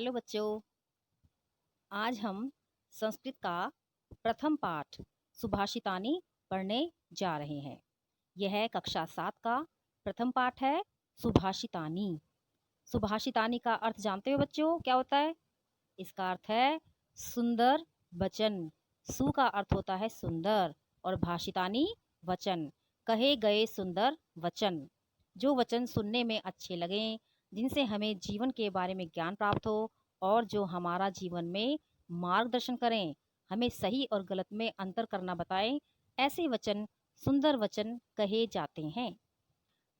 Hello बच्चों। आज हम संस्कृत का प्रथम पाठ सुभाषितानी पढ़ने जा रहे हैं। यह कक्षा 7 का प्रथम पाठ है, सुभाषितानी। सुभाषितानी का अर्थ जानते हो बच्चों, क्या होता है? इसका अर्थ है सुंदर वचन। सु का अर्थ होता है सुंदर और भाषितानी वचन, कहे गए सुंदर वचन। जो वचन सुनने में अच्छे लगें, जिनसे हमें जीवन के बारे में ज्ञान प्राप्त हो और जो हमारा जीवन में मार्गदर्शन करें, हमें सही और गलत में अंतर करना बताएं, ऐसे वचन सुंदर वचन कहे जाते हैं।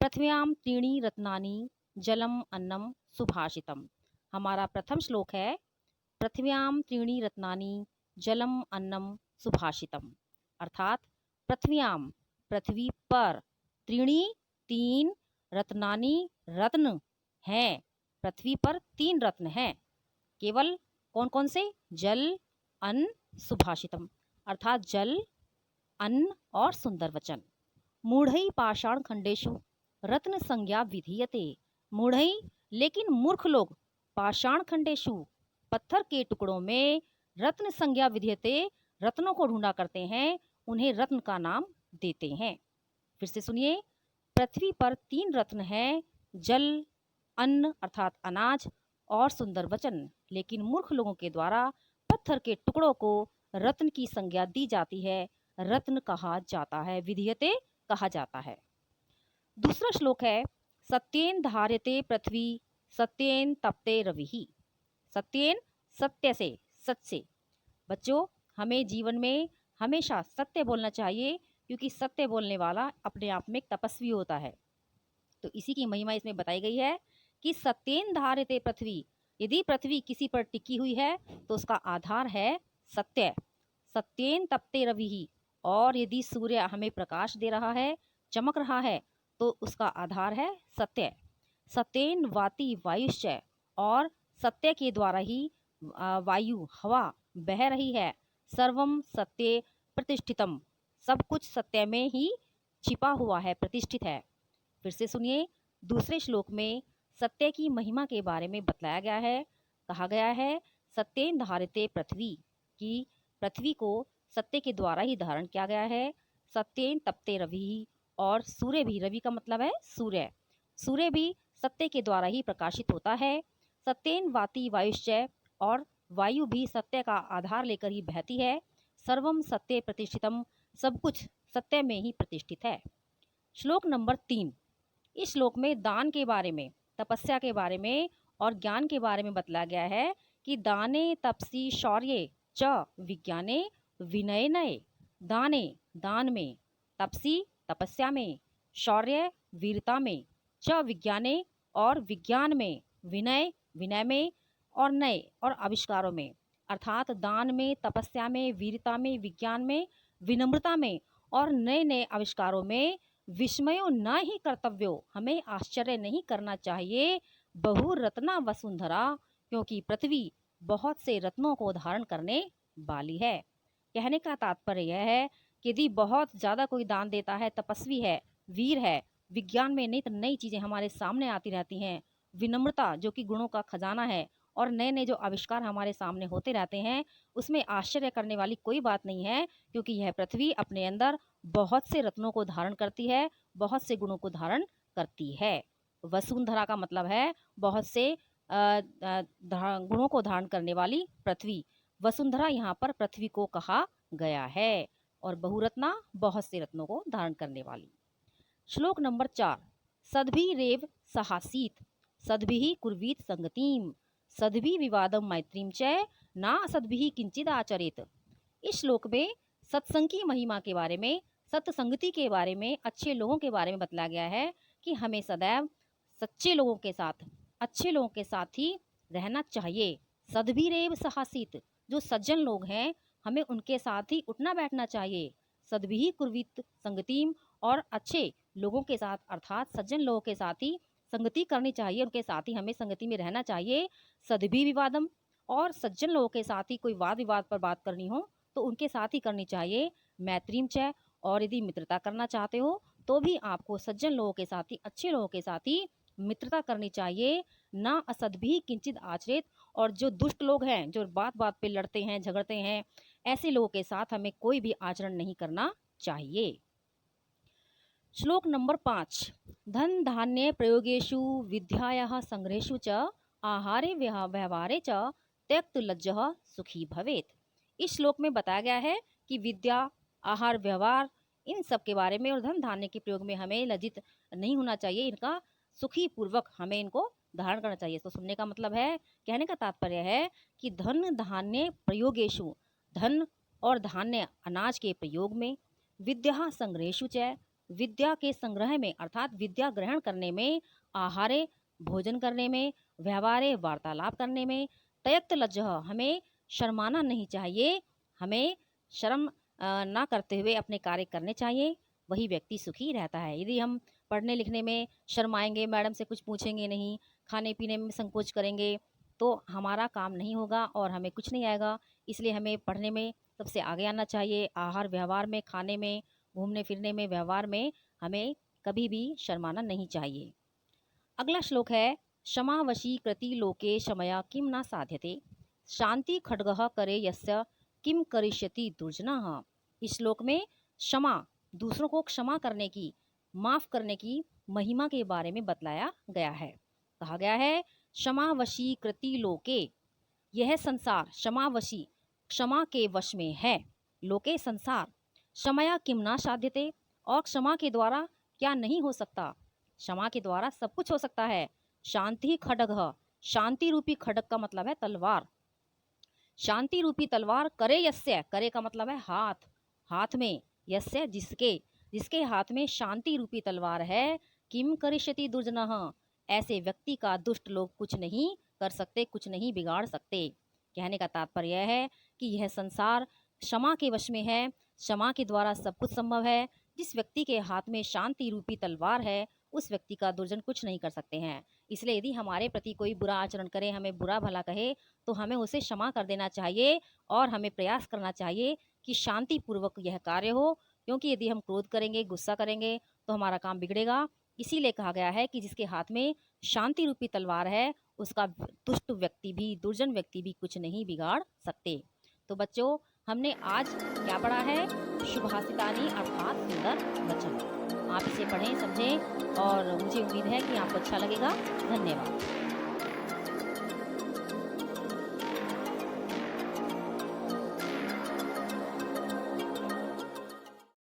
पृथ्व्याम त्रीणि रत्नानि जलम अन्नम सुभाषितम। हमारा प्रथम श्लोक है, पृथ्व्याम त्रीणि रत्नानि जलम अन्नम सुभाषितम। अर्थात पृथ्व्याम पृथ्वी पर, त्रीणि तीन, रत्नानि रत्न हैं। पृथ्वी पर 3 रत्न हैं। केवल कौन कौन से? जल, अन्न, सुभाषितम। अर्थात जल, अन्न और सुंदर वचन। मूढ़ई पाषाण खंडेशु रत्न संज्ञा विधीयते। मूढ़ई लेकिन मूर्ख लोग, पाषाण खंडेशु पत्थर के टुकड़ों में, रत्न संज्ञा विधीयते रत्नों को ढूंढा करते हैं, उन्हें रत्न का नाम देते हैं। फिर से सुनिए, पृथ्वी पर 3 रत्न हैं, जल, अन्न अर्थात अनाज और सुंदर वचन। लेकिन मूर्ख लोगों के द्वारा पत्थर के टुकड़ों को रत्न की संज्ञा दी जाती है, रत्न कहा जाता है, विधीयते कहा जाता है। दूसरा श्लोक है, सत्येन धार्यते पृथ्वी सत्येन तपते रविहि। सत्येन सत्य से, सच से। बच्चों, हमें जीवन में हमेशा सत्य बोलना चाहिए, क्योंकि सत्य बोलने वाला अपने आप में एक तपस्वी होता है। तो इसी की महिमा इसमें बताई गई है कि सत्येन धार्यते पृथ्वी, यदि पृथ्वी किसी पर टिकी हुई है तो उसका आधार है सत्य। सत्येन तपते रविहि, और यदि सूर्य हमें प्रकाश दे रहा है, चमक रहा है, तो उसका आधार है सत्य। सत्येन वाति वायुश्च, और सत्य के द्वारा ही वायु हवा बह रही है। सर्वम सत्ये प्रतिष्ठितम, सब कुछ सत्य में ही छिपा हुआ है, प्रतिष्ठित है। फिर से सुनिए, दूसरे श्लोक में सत्य की महिमा के बारे में बतलाया गया है। कहा गया है सत्येन धार्यते पृथ्वी, की पृथ्वी को सत्य के द्वारा ही धारण किया गया है। सत्येन तपते रवि, और सूर्य भी, रवि का मतलब है सूर्य, सूर्य भी सत्य के द्वारा ही प्रकाशित होता है। सत्येन वाति वायुश्चय, और वायु भी सत्य का आधार लेकर ही बहती है। सर्वम सत्य प्रतिष्ठितम, सब कुछ सत्य में ही प्रतिष्ठित है। श्लोक नंबर 3, इस श्लोक में दान के बारे में, तपस्या के बारे में और ज्ञान के बारे में बतलाया गया है कि दाने तपसी शौर्ये च विज्ञाने विनयनये। दाने दान में, तपसी तपस्या में, शौर्य वीरता में, च विज्ञाने और विज्ञान में, विनय विनय में, और नए और आविष्कारों में। अर्थात दान में, तपस्या में, वीरता में, विज्ञान में, विनम्रता में और नए नए आविष्कारों में विस्मयो न ही कर्तव्यो, हमें आश्चर्य नहीं करना चाहिए। बहुरत्ना वसुंधरा, क्योंकि पृथ्वी बहुत से रत्नों को धारण करने वाली है। कहने का तात्पर्य यह है कि यदि बहुत ज़्यादा कोई दान देता है, तपस्वी है, वीर है, विज्ञान में नई नई चीज़ें हमारे सामने आती रहती हैं, विनम्रता जो कि गुणों का खजाना है, और नए नए जो आविष्कार हमारे सामने होते रहते हैं, उसमें आश्चर्य करने वाली कोई बात नहीं है, क्योंकि यह पृथ्वी अपने अंदर बहुत से रत्नों को धारण करती है, बहुत से गुणों को धारण करती है। वसुंधरा का मतलब है बहुत से गुणों को धारण करने वाली पृथ्वी। वसुंधरा यहाँ पर पृथ्वी को कहा गया है, और बहुरत्ना बहुत से रत्नों को धारण करने वाली। श्लोक नंबर 4, सद्भि रेव सहासीत सद्भिः कुर्वीत संगतिम सद्भि विवादम मैत्रीम च ना असद्भिः किंचिद आचरेत। इस श्लोक में सत्संग की महिमा के बारे में, सत्संगति के बारे में, अच्छे लोगों के बारे में बतलाया गया है कि हमें सदैव सच्चे लोगों के साथ, अच्छे लोगों के साथ ही रहना चाहिए। सद्भिरेव सहासीत, जो सज्जन लोग हैं, हमें उनके साथ ही उठना बैठना चाहिए। सद्भिः कुर्वीत संगतिम, और अच्छे लोगों के साथ अर्थात सज्जन लोगों के साथ ही संगति करनी चाहिए, उनके साथ ही हमें संगति में रहना चाहिए। सद्भि विवादम, और सज्जन लोगों के साथ ही कोई वाद विवाद पर बात करनी हो तो उनके साथ ही करनी चाहिए। मैत्रीम च, और यदि मित्रता करना चाहते हो तो भी आपको सज्जन लोगों के साथ ही, अच्छे लोगों के साथ ही मित्रता करनी चाहिए। ना असद्भि किंचित आचरित, और जो दुष्ट लोग हैं, जो बात बात पे लड़ते हैं, झगड़ते हैं, ऐसे लोगों के साथ हमें कोई भी आचरण नहीं करना चाहिए। श्लोक नंबर 5। धन धान्य प्रयोगेषु विद्यायाः संग्रहेषु च आहारे व्यवहारे च त्यक्त लज्जः सुखी भवेत्। इस श्लोक में बताया गया है कि विद्या, आहार, व्यवहार, इन सब के बारे में और धन धान्य के प्रयोग में हमें लज्जित नहीं होना चाहिए। इनका सुखी पूर्वक हमें इनको धारण करना चाहिए। तो सुनने का मतलब है, कहने का तात्पर्य है कि धन धान्य प्रयोगेषु, धन और धान्य अनाज के प्रयोग में, विद्या संग्रहेषु च, विद्या के संग्रह में अर्थात विद्या ग्रहण करने में, आहारे भोजन करने में, व्यवहारे वार्तालाप करने में, तयक्त लज्जह हमें शर्माना नहीं चाहिए, हमें शर्म ना करते हुए अपने कार्य करने चाहिए, वही व्यक्ति सुखी रहता है। यदि हम पढ़ने लिखने में शर्माएंगे, मैडम से कुछ पूछेंगे नहीं, खाने पीने में संकोच करेंगे, तो हमारा काम नहीं होगा और हमें कुछ नहीं आएगा। इसलिए हमें पढ़ने में सबसे आगे आना चाहिए। आहार व्यवहार में, खाने में, घूमने फिरने में, व्यवहार में हमें कभी भी शर्माना नहीं चाहिए। अगला श्लोक है, क्षमावशी कृति लोके क्षमया किम न साध्यते, शांति खड्गः करे यस्य किम करिष्यति दुर्जनः। इस श्लोक में क्षमा, दूसरों को क्षमा करने की, माफ करने की महिमा के बारे में बतलाया गया है। कहा गया है, क्षमावशी कृति लोके, यह संसार क्षमावशी, क्षमा के वश में है, लोके संसार, क्षमया किम ना साध्यते, और क्षमा के द्वारा क्या नहीं हो सकता। क्षमा के द्वारा सब कुछ हो सकता है। शांति खड्ग, शांति रूपी खड्ग का मतलब है तलवार, शांति रूपी तलवार करे यस्य, करे का मतलब है हाथ, हाथ में, यस्य जिसके, जिसके हाथ में शांति रूपी तलवार है, किम करिष्यति दुर्जनः, ऐसे व्यक्ति का दुष्ट लोग कुछ नहीं कर सकते, कुछ नहीं बिगाड़ सकते। कहने का तात्पर्य है कि यह संसार क्षमा के वश में है, क्षमा के द्वारा सब कुछ संभव है। जिस व्यक्ति के हाथ में शांति रूपी तलवार है, उस व्यक्ति का दुर्जन कुछ नहीं कर सकते हैं। इसलिए यदि हमारे प्रति कोई बुरा आचरण करे, हमें बुरा भला कहे, तो हमें उसे क्षमा कर देना चाहिए और हमें प्रयास करना चाहिए कि शांति पूर्वक यह कार्य हो, क्योंकि यदि हम क्रोध करेंगे, गुस्सा करेंगे, तो हमारा काम बिगड़ेगा। इसीलिए कहा गया है कि जिसके हाथ में शांति रूपी तलवार है, उसका दुष्ट व्यक्ति भी, दुर्जन व्यक्ति भी कुछ नहीं बिगाड़ सकते। तो बच्चों, हमने आज क्या पढ़ा है, शुभाषितानि अर्थात सुंदर वचन। आप इसे पढ़ें, समझें और मुझे उम्मीद है कि आपको अच्छा लगेगा। धन्यवाद।